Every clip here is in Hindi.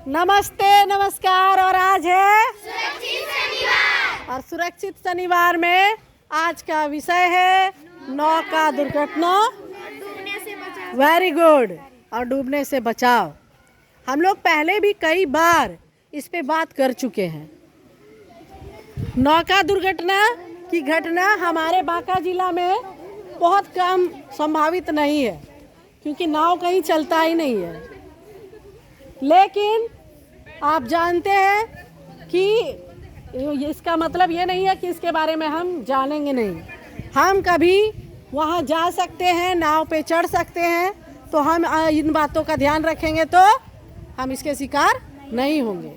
नमस्ते, नमस्कार। और आज है सुरक्षित शनिवार। और सुरक्षित शनिवार में आज का विषय है नौका दुर्घटना। डूबने से बचाव। Very good. और डूबने से बचाव। हम लोग पहले भी कई बार इस पे बात कर चुके हैं। नौका दुर्घटना की घटना हमारे बांका जिला में बहुत कम संभावित नहीं है, क्योंकि नाव कहीं चलता ही नहीं है। लेकिन आप जानते हैं कि इसका मतलब ये नहीं है कि इसके बारे में हम जानेंगे नहीं। हम कभी वहाँ जा सकते हैं, नाव पे चढ़ सकते हैं, तो हम इन बातों का ध्यान रखेंगे तो हम इसके शिकार नहीं होंगे।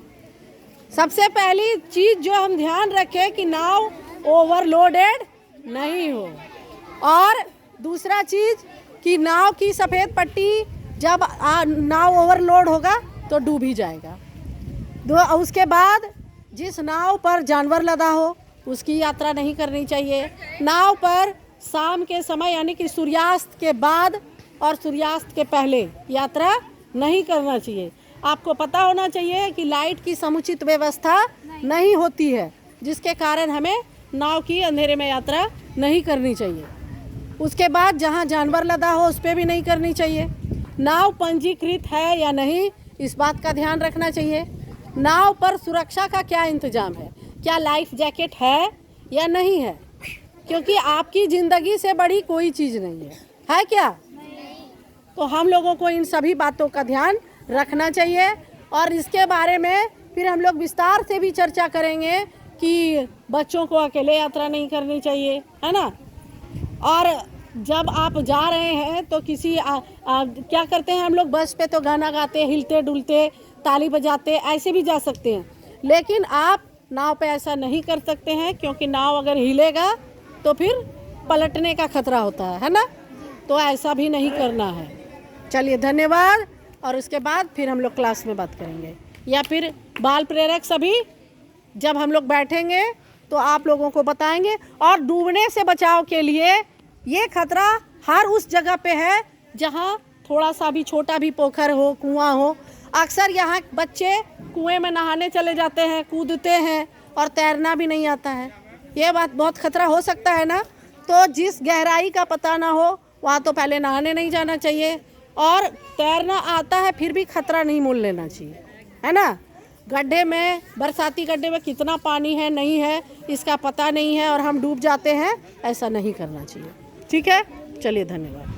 सबसे पहली चीज़ जो हम ध्यान रखें कि नाव ओवरलोडेड नहीं हो, और दूसरा चीज़ कि नाव की सफ़ेद पट्टी जब नाव ओवरलोड होगा तो डूब ही जाएगा। उसके बाद जिस नाव पर जानवर लदा हो उसकी यात्रा नहीं करनी चाहिए। नाव पर शाम के समय यानी कि सूर्यास्त के बाद और सूर्यास्त के पहले यात्रा नहीं करना चाहिए। आपको पता होना चाहिए कि लाइट की समुचित व्यवस्था नहीं होती है, जिसके कारण हमें नाव की अंधेरे में यात्रा नहीं करनी चाहिए। उसके बाद जहां जानवर लदा हो उस पर भी नहीं करनी चाहिए। नाव पंजीकृत है या नहीं, इस बात का ध्यान रखना चाहिए। नाव पर सुरक्षा का क्या इंतजाम है, क्या लाइफ जैकेट है या नहीं है, क्योंकि आपकी ज़िंदगी से बड़ी कोई चीज़ नहीं है क्या? तो हम लोगों को इन सभी बातों का ध्यान रखना चाहिए। और इसके बारे में फिर हम लोग विस्तार से भी चर्चा करेंगे कि बच्चों को अकेले यात्रा नहीं करनी चाहिए, है ना। और जब आप जा रहे हैं तो किसी क्या करते हैं हम लोग, बस पे तो गाना गाते, हिलते डुलते, ताली बजाते, ऐसे भी जा सकते हैं। लेकिन आप नाव पे ऐसा नहीं कर सकते हैं, क्योंकि नाव अगर हिलेगा तो फिर पलटने का खतरा होता है ना। तो ऐसा भी नहीं करना है। चलिए, धन्यवाद। और उसके बाद फिर हम लोग क्लास में बात करेंगे, या फिर बाल प्रेरक सभी जब हम लोग बैठेंगे तो आप लोगों को बताएंगे। और डूबने से बचाव के लिए ये खतरा हर उस जगह पे है जहाँ थोड़ा सा भी छोटा भी पोखर हो, कुआं हो। अक्सर यहाँ बच्चे कुएं में नहाने चले जाते हैं, कूदते हैं और तैरना भी नहीं आता है। ये बात बहुत खतरा हो सकता है ना। तो जिस गहराई का पता ना हो वहाँ तो पहले नहाने नहीं जाना चाहिए, और तैरना आता है फिर भी खतरा नहीं मोल लेना चाहिए, है ना। गड्ढे में, बरसाती गड्ढे में कितना पानी है नहीं है इसका पता नहीं है और हम डूब जाते हैं, ऐसा नहीं करना चाहिए। ठीक है, चलिए, धन्यवाद।